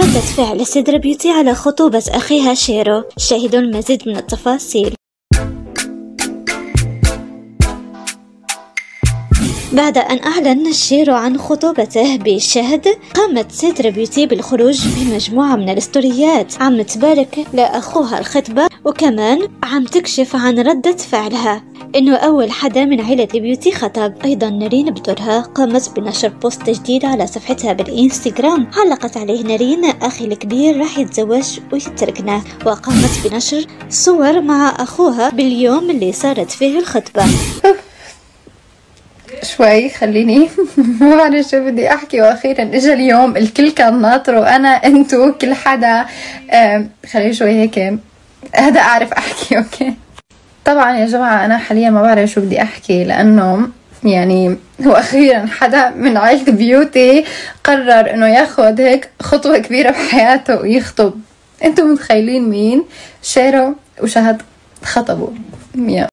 ردة فعل سدرة بيوتي على خطوبة أخيها شيرو. شاهدوا المزيد من التفاصيل. بعد أن أعلن شيرو عن خطوبته بشهد، قامت سدرة بيوتي بالخروج بمجموعة من الاستوريات عم تبارك لأخوها الخطبة، وكمان عم تكشف عن ردة فعلها إنه أول حدا من عيلة بيوتي خطب. أيضا نارين بدورها قامت بنشر بوست جديد على صفحتها بالإنستغرام، علقت عليه نارين: أخي الكبير راح يتزوج ويتركنا، وقامت بنشر صور مع أخوها باليوم اللي صارت فيه الخطبة. شوي خليني ما بعرف شو بدي احكي، واخيرا اجى اليوم الكل كان ناطره، انا انتو كل حدا. خليني شوي هيك هذا اعرف احكي. اوكي طبعا يا جماعه انا حاليا ما بعرف شو بدي احكي، لانه يعني هو اخيرا حدا من عائلة بيوتي قرر انه ياخذ هيك خطوه كبيره بحياته ويخطب. انتو متخيلين مين؟ شيرو وشهد خطبوا.